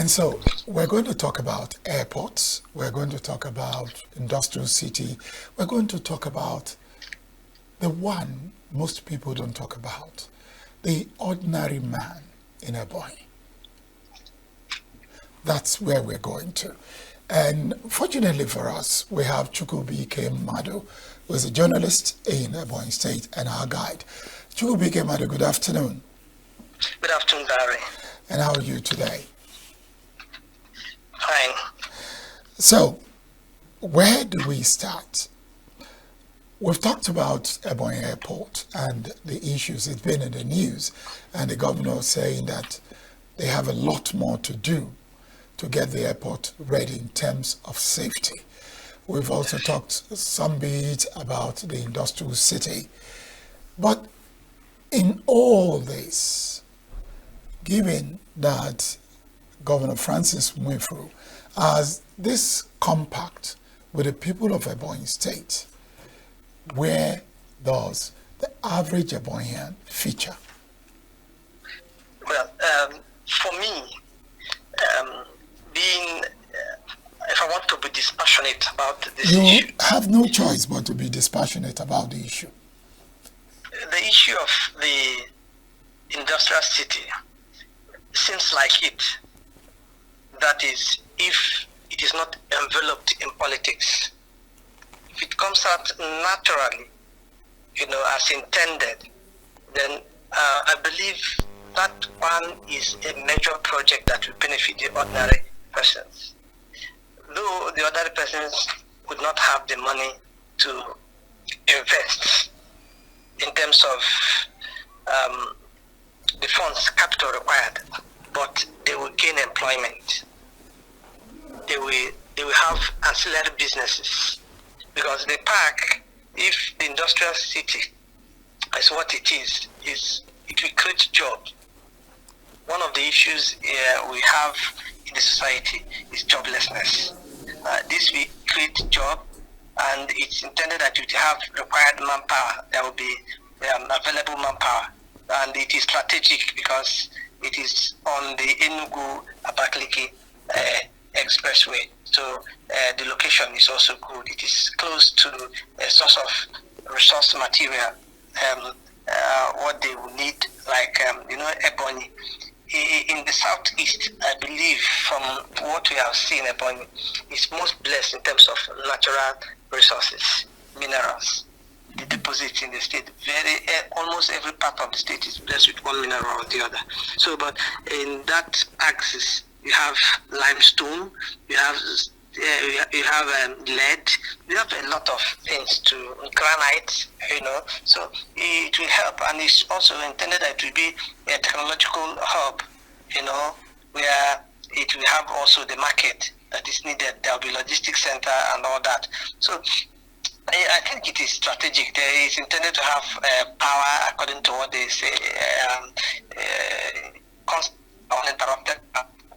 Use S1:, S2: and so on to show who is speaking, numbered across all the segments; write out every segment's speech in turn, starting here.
S1: And so we're going to talk about airports, we're going to talk about industrial city, we're going to talk about the one most people don't talk about, the ordinary man in Ebonyi. That's where we're going to. And fortunately for us, we have Chukwubuike Madu, who is a journalist in Ebonyi State and our guide. Chukwubuike Madu, good afternoon.
S2: Good afternoon, Barry.
S1: And how are you today?
S2: Fine.
S1: So, where do we start? We've talked about Ebonyi Airport and the issues. It's been in the news, and the governor saying that they have a lot more to do to get the airport ready in terms of safety. We've also talked some bit about the industrial city. But in all this, given that Governor Francis Mwefuru has this compact with the people of Ebonyi State, where does the average Ebonyian feature?
S2: Well, for me, if I want to be dispassionate about this issue,
S1: you have no choice but to be dispassionate about the issue.
S2: The issue of the industrial city seems like it. That is, if it is not enveloped in politics, if it comes out naturally, as intended, then I believe that one is a major project that will benefit the ordinary persons. Though the ordinary persons would not have the money to invest in terms of the funds, capital required, but they will gain employment. They will have ancillary businesses, because the park, if the industrial city is what it is it will create jobs. One of the issues we have in the society is joblessness. This will create job, and it's intended that you have required manpower. There will be available manpower, and it is strategic because it is on the Enugu-Abakaliki expressway. So the location is also good. It is close to a source of resource material, what they will need, like Ebonyi. In the southeast, I believe, from what we have seen, Ebonyi is most blessed in terms of natural resources, minerals. The deposits in the state, almost every part of the state is blessed with one mineral or the other. So, but in that axis, you have limestone, you have lead, you have a lot of things to granite, so it will help, and it's also intended that it will be a technological hub, where it will have also the market that is needed. There will be logistics center and all that. So I think it is strategic. There is intended to have power, according to what they say, constant, uninterrupted,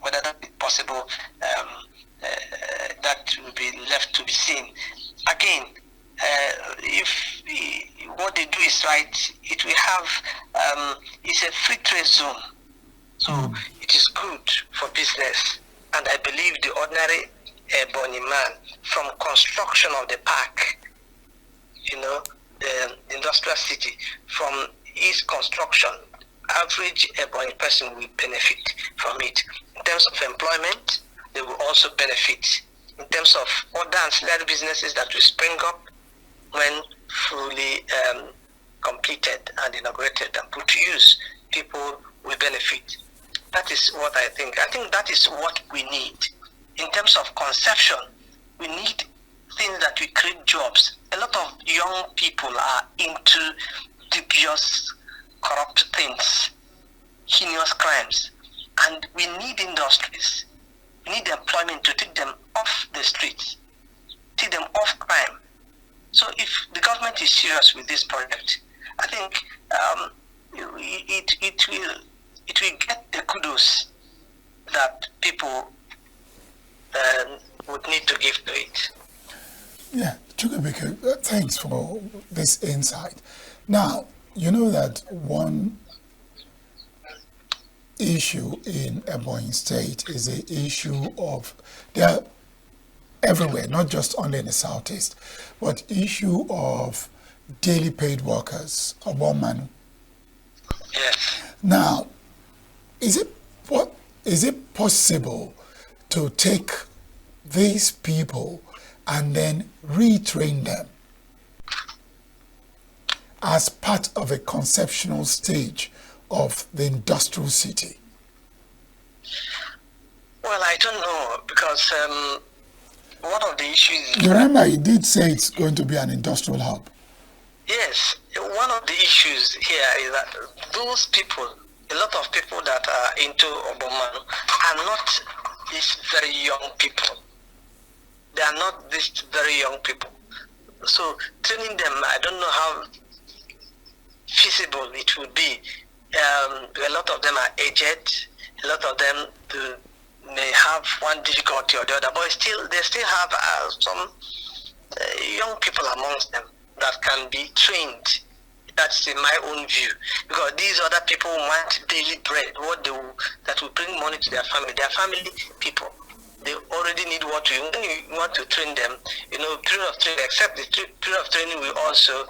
S2: whether that is possible. That will be left to be seen. Again, if what they do is right, it will have, it's a free trade zone. So it is good for business. And I believe the ordinary Ebonyi man, from construction of the park, the industrial city, from its construction, average Ebonyi person will benefit from it. In terms of employment, they will also benefit. In terms of other ancillary businesses that will spring up when fully completed and inaugurated and put to use, people will benefit. That is what I think. I think that is what we need. In terms of conception, we need things that will create jobs. A lot of young people are into dubious, corrupt things, heinous crimes, and we need industries. We need employment to take them off the streets, take them off crime. So if the government is serious with this project, I think it will get the kudos that people would need to give to it.
S1: Yeah, Chukwubuike, thanks for this insight. Now, you know that one issue in Ebonyi State is the issue of, they're everywhere, not just only in the southeast, but issue of daily paid workers, Obon.
S2: Yes.
S1: Now, is it possible to take these people and then retrain them as part of a conceptual stage of the industrial city?
S2: Well, I don't know, because one of the issues...
S1: You remember he did say it's going to be an industrial hub.
S2: Yes, one of the issues here is that those people, a lot of people that are into Obomanu are not these very young people. They are not these very young people. So training them, I don't know how feasible it would be. A lot of them are aged. A lot of them may have one difficulty or the other, but they still have some young people amongst them that can be trained. That's in my own view, because these other people want daily bread, that will bring money to their family. Their family people, they already need what when you want to train them. Period of training. Except the period of training will also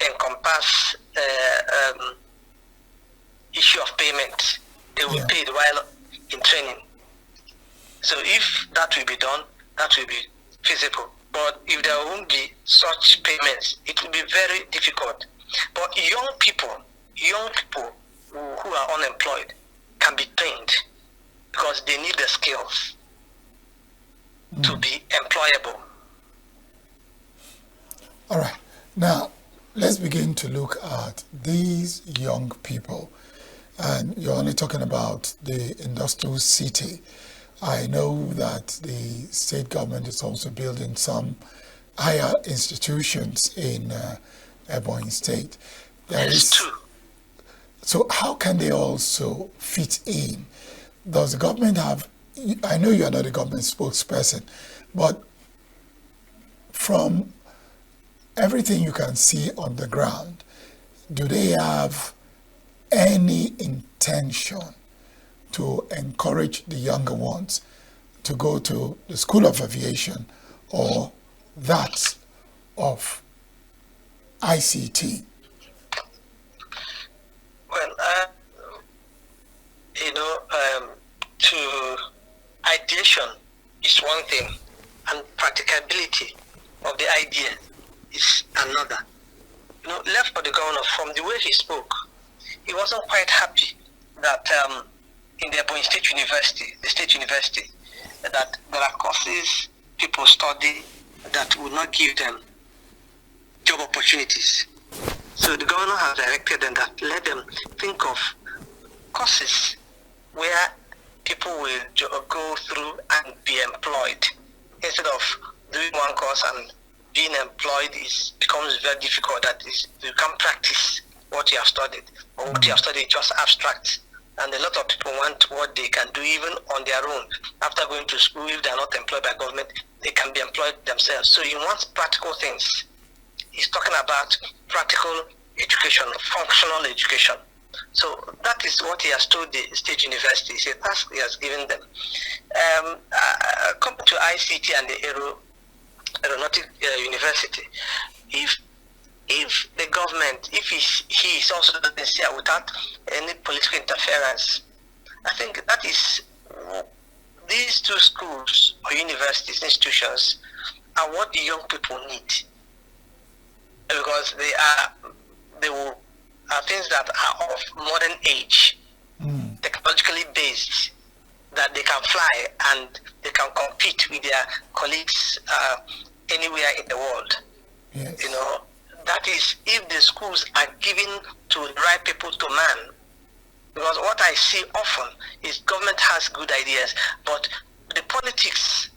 S2: encompass issue of payment. They will be paid while in training. So if that will be done, that will be feasible. But if there won't be such payments, it will be very difficult. But young people who are unemployed can be trained, because they need the skills to be employable.
S1: All right. Now, let's begin to look at these young people. And you're only talking about the industrial city. I know that the state government is also building some higher institutions in Ebonyi State. So how can they also fit in? Does the government have, I know you're not a government spokesperson, but from everything you can see on the ground, do they have any intention to encourage the younger ones to go to the School of Aviation or that of ICT?
S2: Well, to ideation is one thing, and practicability of the idea is another. Left for the governor, from the way he spoke, he wasn't quite happy that in the Ebonyi State University, that there are courses people study that will not give them job opportunities. So the governor has directed them that let them think of courses where people will go through and be employed, instead of doing one course and being employed becomes very difficult. That is, you can't practice what you have studied, or what you have studied is just abstract. And a lot of people want what they can do even on their own. After going to school, if they are not employed by government, they can be employed themselves. So he wants practical things. He's talking about practical education, functional education. So that is what he has told the State University. It's a task he has given them. Coming to ICT and the Aeronautic University, if the government, if he is also sincere without any political interference, I think that is, these two schools or universities, institutions, are what the young people need, because they are things that are of modern age, technologically based, that they can fly and they can compete with their colleagues anywhere in the world.
S1: Yes.
S2: That is, if the schools are given to the right people to man. Because what I see often is government has good ideas, but the politics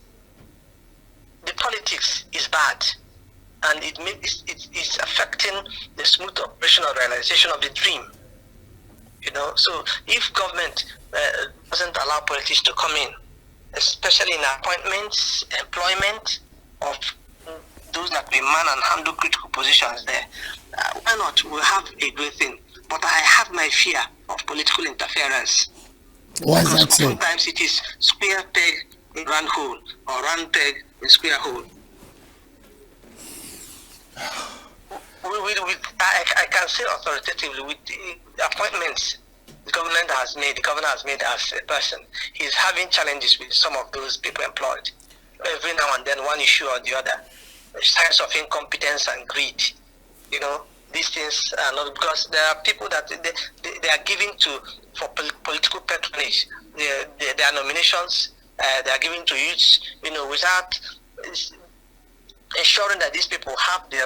S2: is bad, and it's affecting the smooth operational realization of the dream. So if government doesn't allow politics to come in, especially in appointments, employment of those that will man and handle critical positions there, why not? We'll have a great thing. But I have my fear of political interference.
S1: Why is that so?
S2: Sometimes it is square peg in round hole, or round peg in square hole. I can say authoritatively, with the appointments the governor has made as a person, he's having challenges with some of those people employed. Every now and then, one issue or the other, signs of incompetence and greed. You know, these things are not, because there are people that they are giving to for political patronage. Their nominations they are giving to youths, you know, without ensuring that these people have the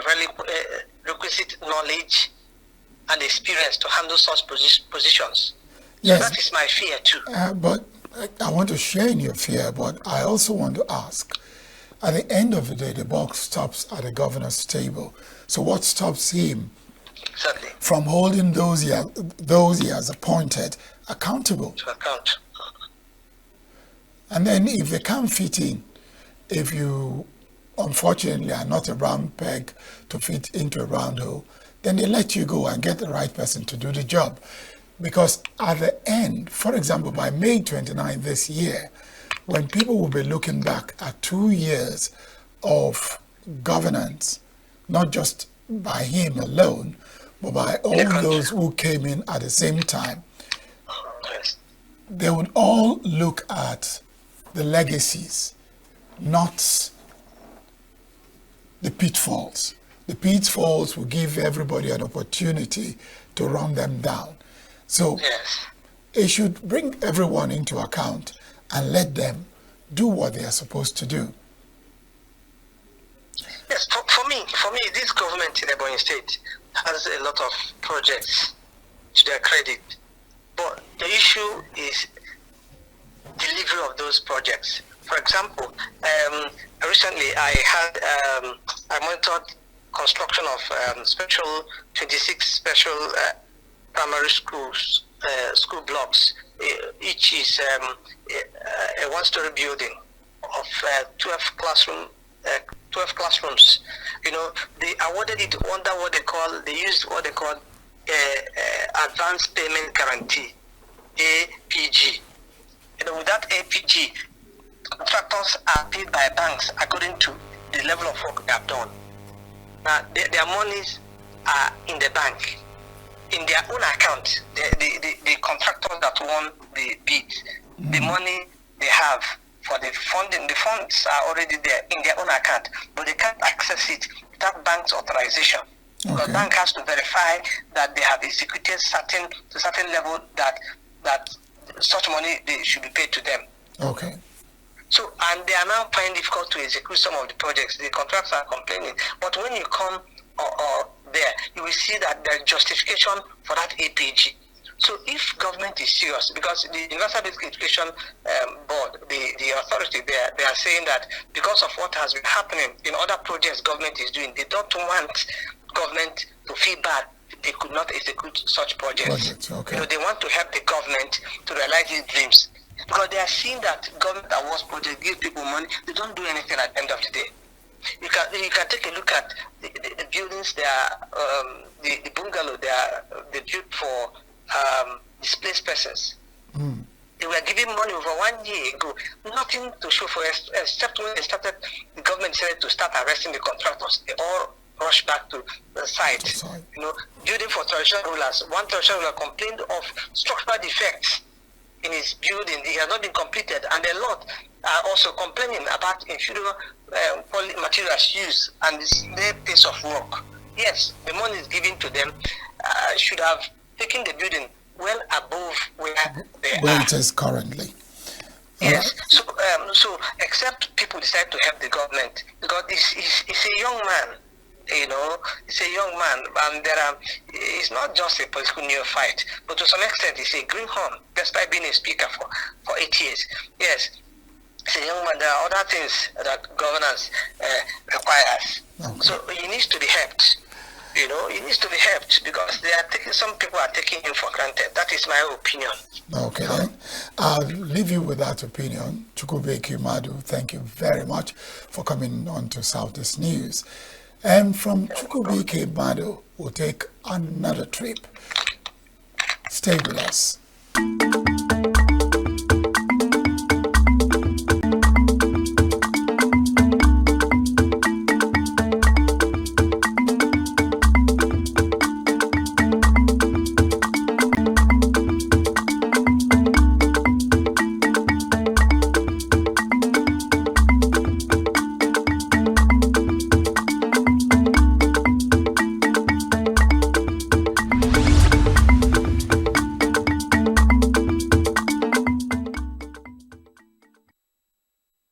S2: requisite knowledge and experience to handle such positions.
S1: Yes.
S2: So that is my fear too.
S1: But I want to share in your fear, but I also want to ask, at the end of the day, the buck stops at the governor's table. So what stops him
S2: Exactly.
S1: from holding those he has appointed accountable?
S2: To account.
S1: And then if they can't fit in, if you unfortunately are not a round peg to fit into a round hole, then they let you go and get the right person to do the job. Because at the end, for example, by May 29 this year, when people will be looking back at 2 years of governance, not just by him alone, but by all those who came in at the same time,
S2: Yes.
S1: they would all look at the legacies, not the pitfalls. The pitfalls will give everybody an opportunity to run them down. So
S2: Yes.
S1: it should bring everyone into account and let them do what they are supposed to do.
S2: Yes, for me, this government in Ebonyi State has a lot of projects to their credit, but the issue is delivery of those projects. For example, recently I monitored construction of 26 special primary schools, school blocks. Each is a one-story building of 12 classrooms. You know, they awarded it under they used what they call advanced payment guarantee, APG. You know, with that APG, contractors are paid by banks according to the level of work they have done. Now, their monies are in the bank, in their own account. The contractors that won the bid, the money they have for the funding, the funds are already there in their own account, but they can't access it without bank's authorization. Okay. The bank has to verify that they have executed to certain level that such money they should be paid to them.
S1: Okay.
S2: So, and they are now finding it difficult to execute some of the projects. The contractors are complaining. But when you come there, you will see that there is justification for that APG. So if government is serious, because the Universal Basic Education Board, the authority there, they are saying that because of what has been happening in other projects government is doing, they don't want government to feel bad they could not execute such projects.
S1: Okay.
S2: You know, they want to help the government to realize these dreams. Because they are seeing that government awards projects give people money, they don't do anything at the end of the day. You can take a look at the buildings. They are the bungalow. They built for displaced persons. They were giving money over 1 year ago, nothing to show for it, except when they started. The government decided to start arresting the contractors. They all rushed back to the site. You know, building for traditional rulers. One traditional ruler complained of structural defects in his building. It has not been completed, and a lot are also complaining about inferior materials used and the slow pace of work. Yes, the money is given to them. Should have taken the building well above where
S1: it is currently.
S2: Yes. So except people decide to help the government, because it's a young man. You know, it's a young man, and it's not just a political neophyte, but to some extent, it's a greenhorn, despite being a speaker for 8 years. Yes, it's a young man. There are other things that governance requires. Okay. So he needs to be helped. You know, he needs to be helped because some people are taking him for granted. That is my opinion.
S1: Okay, then. I'll leave you with that opinion. Chukwubuike Madu, thank you very much for coming on to Southeast News. And from Chukwubuike Madu, we'll take another trip Stay with us.